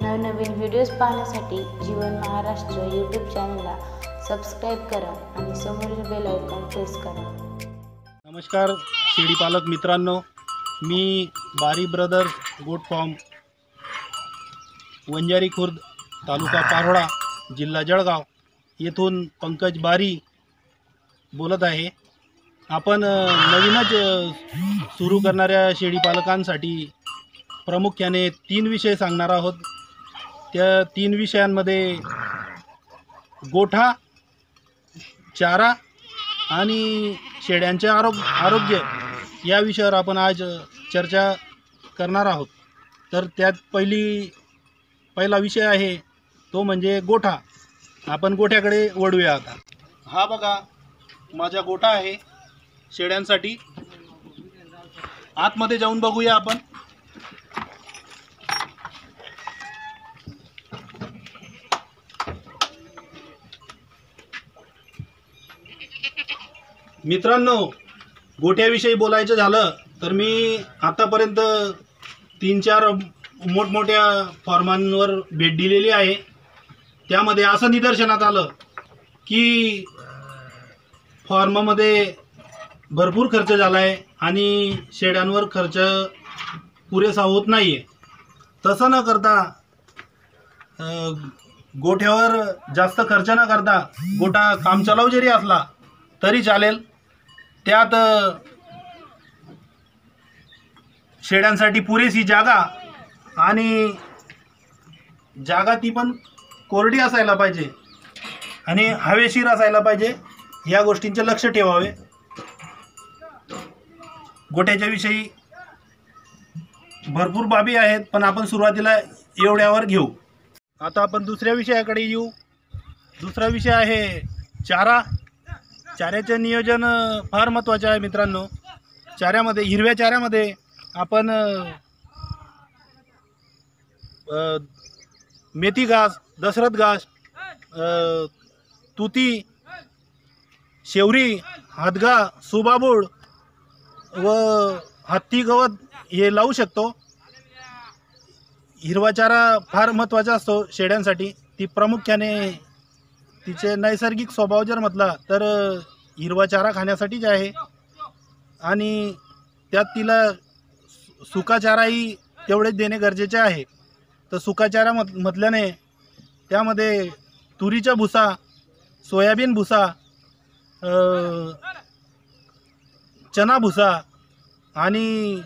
नवनवीन व्हिडिओज पाहण्यासाठी जीवन महाराष्ट्र यूट्यूब चॅनलला सबस्क्राईब करा आणि समोरील बेल आयकॉन प्रेस करा. नमस्कार शेळी पालक मित्रांनो, मी Bari brothers goat farm Vanjari Khurd taluka Parola जिल्हा जळगाव येथून पंकज बारी बोलत आहे. आपण नवीनच सुरू करणाऱ्या शेळी पालकांसाठी प्रामुख्याने 3 विषय सांगणार आहोत. त्या 3 विषयांमध्ये गोठा, चारा आणि शेळ्यांचे आरोग्य या विषयावर आपण आज चर्चा करणार आहोत. तर त्यात पहिला विषय आहे तो म्हणजे गोठा. आपण गोठ्याकडे वळूया आता. हा बघा माझा गोठा आहे शेळ्यांसाठी. आतमध्ये जाऊन बघूया आपण. मित्रांनो, गोठ्याविषयी बोलायचं झालं तर मी आतापर्यंत 3-4 मोठमोठ्या फार्मांवर भेट दिलेली आहे. त्यामध्ये असं निदर्शनात आलं की फार्ममध्ये भरपूर खर्च झाला आहे आणि शेळ्यांवर खर्च पुरेसा होत नाही आहे. तसं न करता गोठ्यावर जास्त खर्च न करता गोठा कामचलाऊ जरी असला तरी चालेल. त्यात शेळ्यांसाठी पुरेशी जागा आणि जागा ती पण कोरडी असायला पाहिजे आणि हवेशीर असायला पाहिजे. या गोष्टींचे लक्ष ठेवावे. गोठ्याच्या विषयी भरपूर बाबी आहेत, पण आपण सुरुवातीला एवढ्यावर घेऊ. आता आपण दुसऱ्या विषयाकडे येऊ. दुसरा विषय आहे चारा. चाऱ्याचे नियोजन फार महत्त्वाचे आहे मित्रांनो. चाऱ्यामध्ये, हिरव्या चाऱ्यामध्ये आपण मेथी घास, दशरथ घास, तुती, शेवरी, हादगा, सुबाबूळ व हत्ती गवत हे लावू शकतो. हिरवा चारा फार महत्त्वाचा असतो शेळ्यांसाठी. ती प्रामुख्याने तिचे नैसर्गिक स्वभाव जर म्हटला तर हिरवा चारा खाण्यासाठीच आहे आणि त्यात तिला सुका चाराही तेवढेच देणे गरजेचे आहे. तर सुका चारा म्हटल्याने त्यामध्ये तुरीचा भुसा, सोयाबीन भुसा, चना भुसा आणि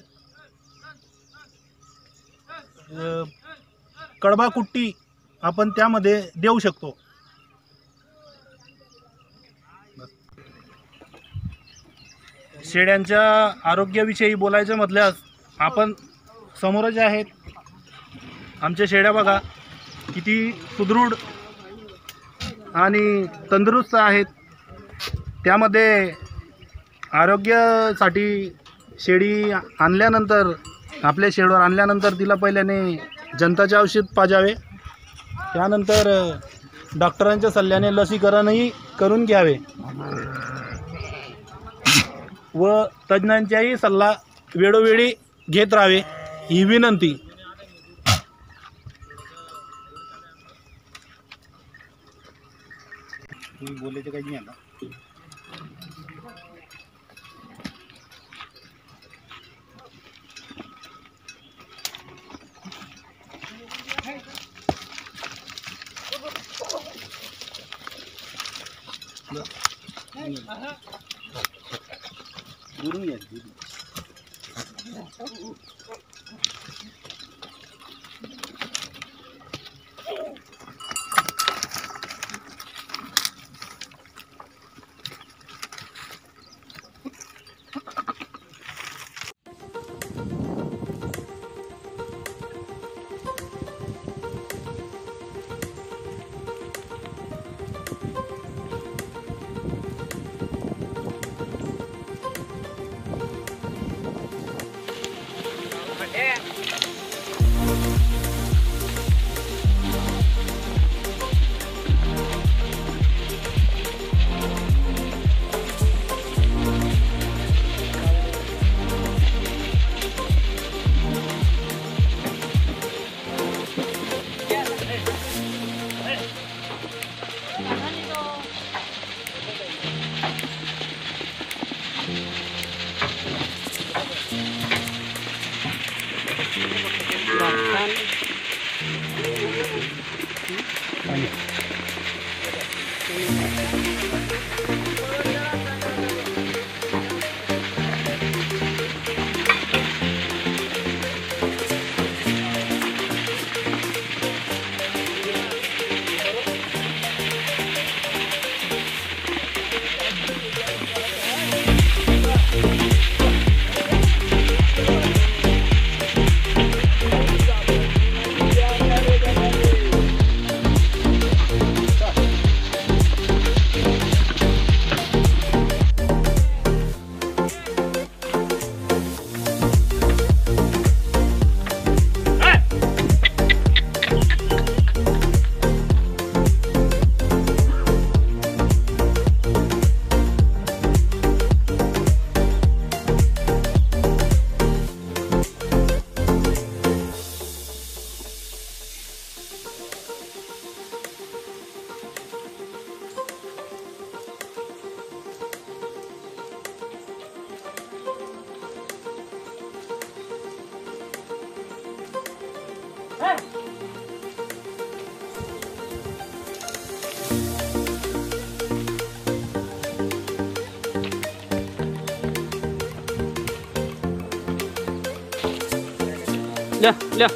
कडबा कुट्टी आपण त्यामध्ये देऊ शकतो. शेळ्यांच्या आरोग्याविषयी बोलायचं म्हटल्यास आपण समोरच आहेत. आमच्या शेळ्या बघा किती सुदृढ आणि तंदुरुस्त आहेत. त्यामध्ये आरोग्यासाठी शेळी आणल्यानंतर, आपल्या शेळीवर आणल्यानंतर तिला पहिल्याने जंताचे औषध पाजावे. त्यानंतर डॉक्टरांच्या सल्ल्याने लसीकरणही करून घ्यावे व तज्ज्ञांचाही सल्ला वेळोवेळी घेत राहावे ही विनंती. बोलायचं काही नाही आता. ल्या ल्या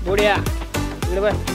बुढ़िया इकडे बघ